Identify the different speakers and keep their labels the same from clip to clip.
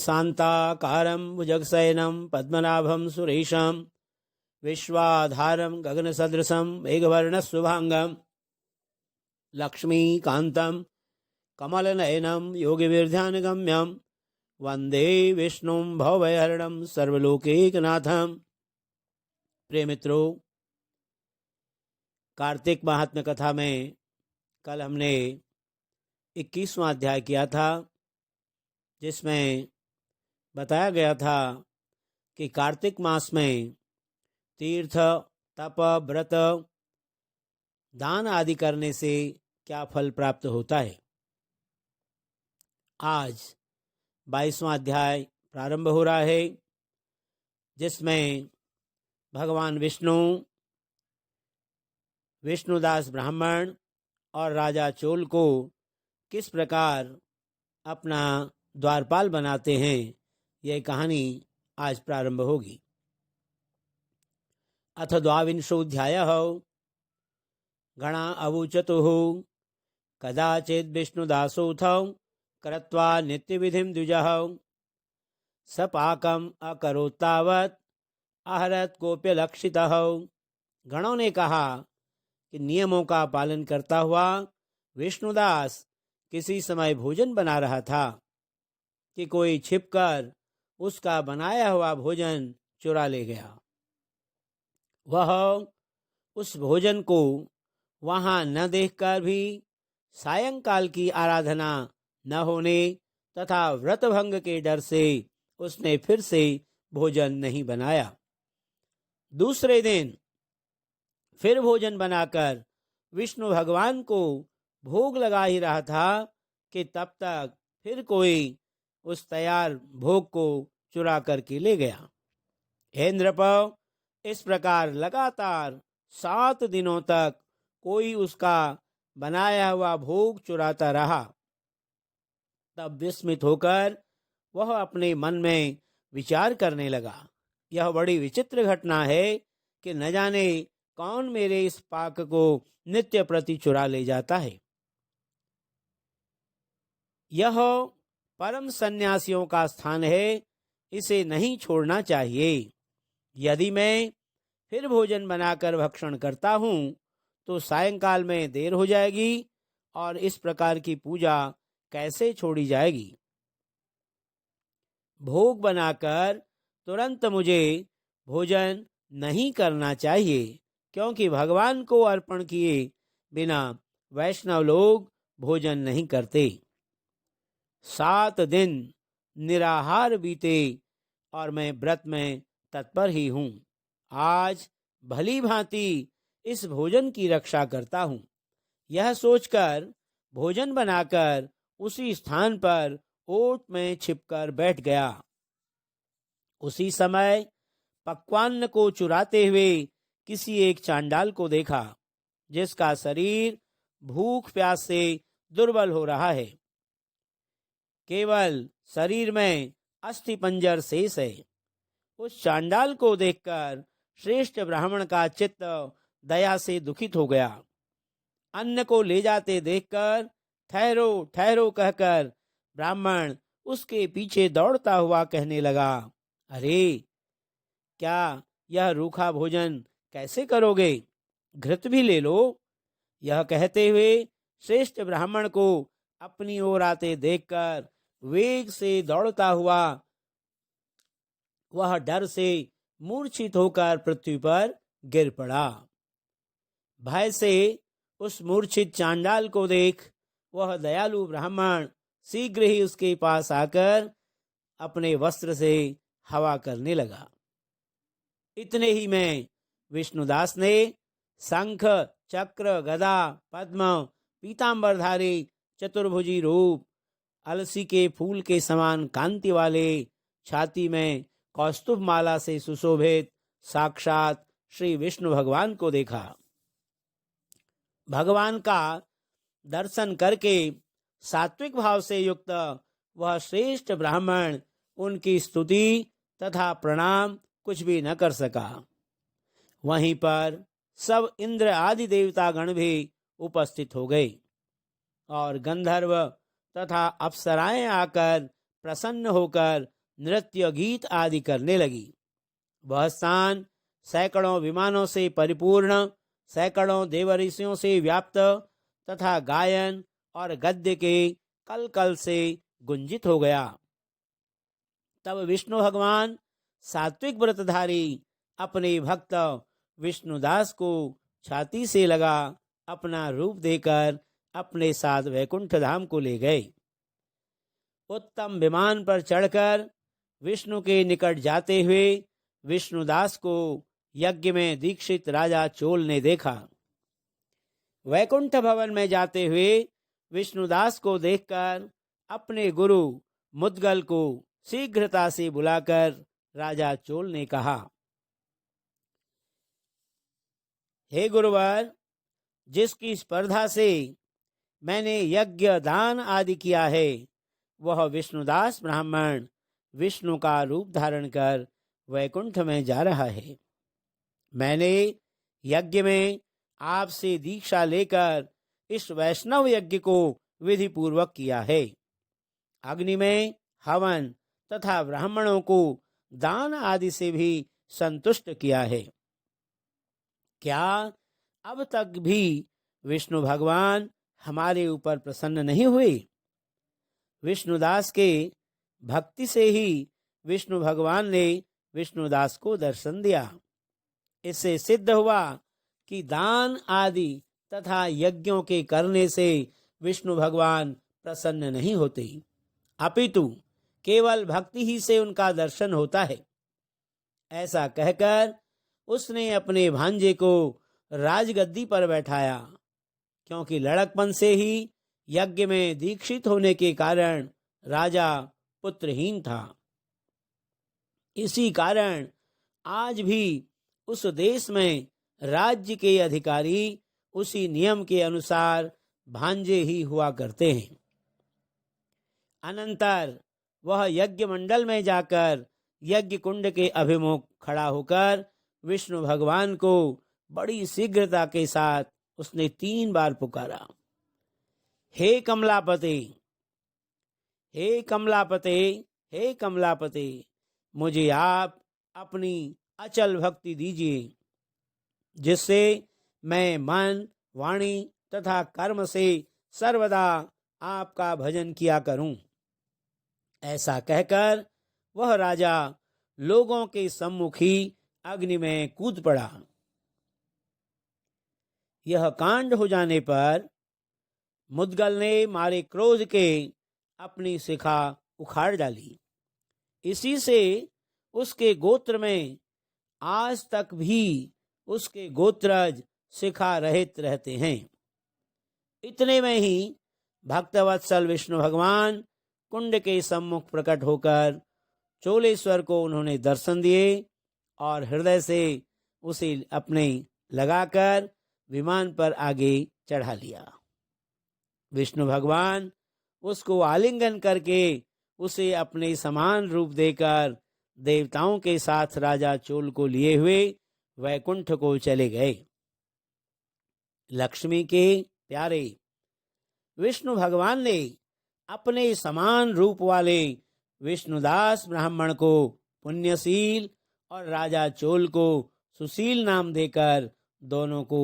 Speaker 1: शांताकारं भुजगशयनं पद्मनाभं सुरेशं विश्वाधारं गगनसदृशं मेघवर्णशुभांगं लक्ष्मीकान्तं कमलनयनं योगिविरध्यानगम्यं वंदे विष्णुं भवभयहरणं सर्वलोकैकनाथं। प्रिय मित्रों, कार्तिक महात्म्य कथा में कल हमने 21वां अध्याय किया था, जिसमें बताया गया था कि कार्तिक मास में तीर्थ, तप, व्रत, दान आदि करने से क्या फल प्राप्त होता है। आज 22वां अध्याय प्रारंभ हो रहा है, जिसमें भगवान विष्णुदास ब्राह्मण और राजा चोल को किस प्रकार अपना द्वारपाल बनाते हैं, यह कहानी आज प्रारंभ होगी। अथ द्वाविंशोऽध्यायः। गणा अवोचतुः कदाचित् विष्णुदासोऽथो कृत्वा नित्यविधिं द्विजः सपाकम् अकरोत्तावत् आहरत कोप्यलक्षितः। गणों ने कहा कि नियमों का पालन करता हुआ विष्णुदास किसी समय भोजन बना रहा था कि कोई छिपकर उसका बनाया हुआ भोजन चुरा ले गया। वह उस भोजन को वहां न देखकर भी सायंकाल की आराधना न होने तथा व्रत भंग के डर से उसने फिर से भोजन नहीं बनाया। दूसरे दिन फिर भोजन बनाकर विष्णु भगवान को भोग लगा ही रहा था कि तब तक फिर कोई उस तैयार भोग को चुरा करके ले गया। हे नृप, इस प्रकार लगातार 7 दिनों तक कोई उसका बनाया हुआ भोग चुराता रहा। तब विस्मित होकर वह अपने मन में विचार करने लगा, यह बड़ी विचित्र घटना है कि न जाने कौन मेरे इस पाक को नित्य प्रति चुरा ले जाता है। यह परम सन्यासियों का स्थान है, इसे नहीं छोड़ना चाहिए। यदि मैं फिर भोजन बनाकर भक्षण करता हूँ तो सायंकाल में देर हो जाएगी और इस प्रकार की पूजा कैसे छोड़ी जाएगी। भोग बनाकर तुरंत मुझे भोजन नहीं करना चाहिए, क्योंकि भगवान को अर्पण किए बिना वैष्णव लोग भोजन नहीं करते। 7 दिन निराहार बीते और मैं व्रत में तत्पर ही हूँ। आज भली भांति इस भोजन की रक्षा करता हूँ। यह सोचकर भोजन बनाकर उसी स्थान पर ओट में छिपकर बैठ गया। उसी समय पक्वान्न को चुराते हुए किसी एक चांडाल को देखा, जिसका शरीर भूख प्यास से दुर्बल हो रहा है। केवल शरीर में अस्थि पंजर शेष है। उस चांडाल को देखकर श्रेष्ठ ब्राह्मण का चित्त दया से दुखित हो गया। अन्न को ले जाते देखकर ठहरो ठहरो कहकर ब्राह्मण उसके पीछे दौड़ता हुआ कहने लगा, अरे क्या यह रूखा भोजन कैसे करोगे, घृत भी ले लो। यह कहते हुए श्रेष्ठ ब्राह्मण को अपनी ओर आते देखकर वेग से दौड़ता हुआ वह डर से मूर्छित होकर पृथ्वी पर गिर पड़ा। भय से उस मूर्छित चांडाल को देख वह दयालु ब्राह्मण शीघ्र ही उसके पास आकर अपने वस्त्र से हवा करने लगा। इतने ही में विष्णुदास ने शंख, चक्र, गदा, पद्म, पीतांबरधारी चतुर्भुजी रूप, अलसी के फूल के समान कांति वाले, छाती में कौस्तुभ माला से सुशोभित साक्षात श्री विष्णु भगवान को देखा। भगवान का दर्शन करके सात्विक भाव से युक्त वह श्रेष्ठ ब्राह्मण उनकी स्तुति तथा प्रणाम कुछ भी न कर सका। वहीं पर सब इंद्र आदि देवता गण भी उपस्थित हो गए और गंधर्व तथा अप्सराएं आकर प्रसन्न होकर नृत्य गीत आदि करने लगी। वह स्थान सैकड़ों विमानों से परिपूर्ण, सैकड़ों देवऋषियों से व्याप्त तथा गायन और गद्य के कल कल से गुंजित हो गया। तब विष्णु भगवान सात्विक व्रतधारी अपने भक्त विष्णुदास को छाती से लगा अपना रूप देकर अपने साथ वैकुंठ धाम को ले गए। उत्तम विमान पर चढ़कर विष्णु के निकट जाते हुए विष्णुदास को यज्ञ में दीक्षित राजा चोल ने देखा। वैकुंठ भवन में जाते हुए विष्णुदास को देखकर अपने गुरु मुद्गल को शीघ्रता से बुलाकर राजा चोल ने कहा, हे गुरुवर, जिसकी स्पर्धा से मैंने यज्ञ दान आदि किया है, वह विष्णुदास ब्राह्मण विष्णु का रूप धारण कर वैकुंठ में जा रहा है। मैंने यज्ञ में आपसे दीक्षा लेकर इस वैष्णव यज्ञ को विधि पूर्वक किया है। अग्नि में हवन तथा ब्राह्मणों को दान आदि से भी संतुष्ट किया है। क्या अब तक भी विष्णु भगवान हमारे ऊपर प्रसन्न नहीं हुए? विष्णुदास के भक्ति से ही विष्णु भगवान ने विष्णुदास को दर्शन दिया। इससे सिद्ध हुआ कि दान आदि तथा यज्ञों के करने से विष्णु भगवान प्रसन्न नहीं होते, अपितु केवल भक्ति ही से उनका दर्शन होता है। ऐसा कहकर उसने अपने भांजे को राजगद्दी पर बैठाया, क्योंकि लड़कपन से ही यज्ञ में दीक्षित होने के कारण राजा पुत्रहीन था। इसी कारण आज भी उस देश में राज्य के अधिकारी उसी नियम के अनुसार भांजे ही हुआ करते हैं। अनंतर वह यज्ञ मंडल में जाकर यज्ञ कुंड के अभिमुख खड़ा होकर विष्णु भगवान को बड़ी शीघ्रता के साथ उसने 3 बार पुकारा, हे कमलापते, हे कमलापते, हे कमलापते, मुझे आप अपनी अचल भक्ति दीजिए, जिससे मैं मन, वाणी तथा कर्म से सर्वदा आपका भजन किया करूं। ऐसा कहकर वह राजा लोगों के सम्मुख ही अग्नि में कूद पड़ा। यह कांड हो जाने पर मुद्गल ने मारे क्रोध के अपनी शिखा उखाड़ डाली। इसी से उसके गोत्र में आज तक भी उसके गोत्रज शिखा रहित रहते हैं। इतने में ही भक्तवत्सल विष्णु भगवान कुंड के सम्मुख प्रकट होकर चोलेश्वर को उन्होंने दर्शन दिए और हृदय से उसे अपने लगाकर विमान पर आगे चढ़ा लिया। विष्णु भगवान उसको आलिंगन करके उसे अपने समान रूप देकर देवताओं के साथ राजा चोल को लिए हुए वैकुंठ को चले गए। लक्ष्मी के प्यारे विष्णु भगवान ने अपने समान रूप वाले विष्णुदास ब्राह्मण को पुण्यशील और राजा चोल को सुशील नाम देकर दोनों को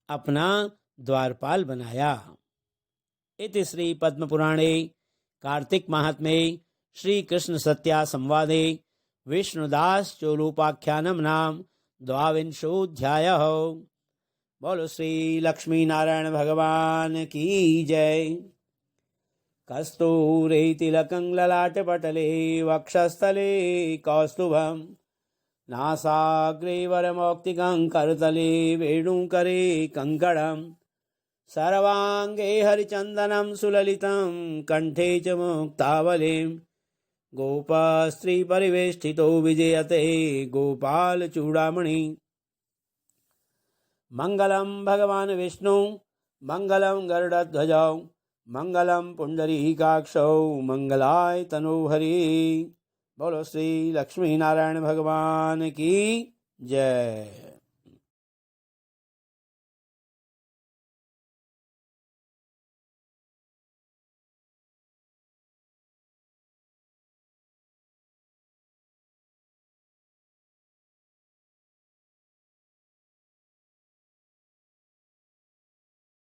Speaker 1: अपना द्वारपाल बनाया। इति श्री पद्म पुराणे कार्तिक महात्म्ये श्री कृष्ण सत्या संवादे विष्णुदास चोलोपाख्यानम नाम 22 बोलो श्री लक्ष्मी नारायण भगवान की जय। कस्तूरी तिलकं ललाटपटले वक्षस्थले कौस्तुभं नासाग्रे वरमौक्तिकं करतले वेणुकरे कङ्कणं सर्वांगे हरिचन्दनं सुललितं कंठे च मुक्तावलीं गोपस्त्री परिवेष्टितो विजयते गोपाल चूड़ामणि। मंगलम भगवान विष्णु मंगलम गरुड़ध्वजौ मंगलम पुंडरीकाक्षौ मंगलाय तनोहरि। बोलो श्री लक्ष्मी नारायण भगवान की जय।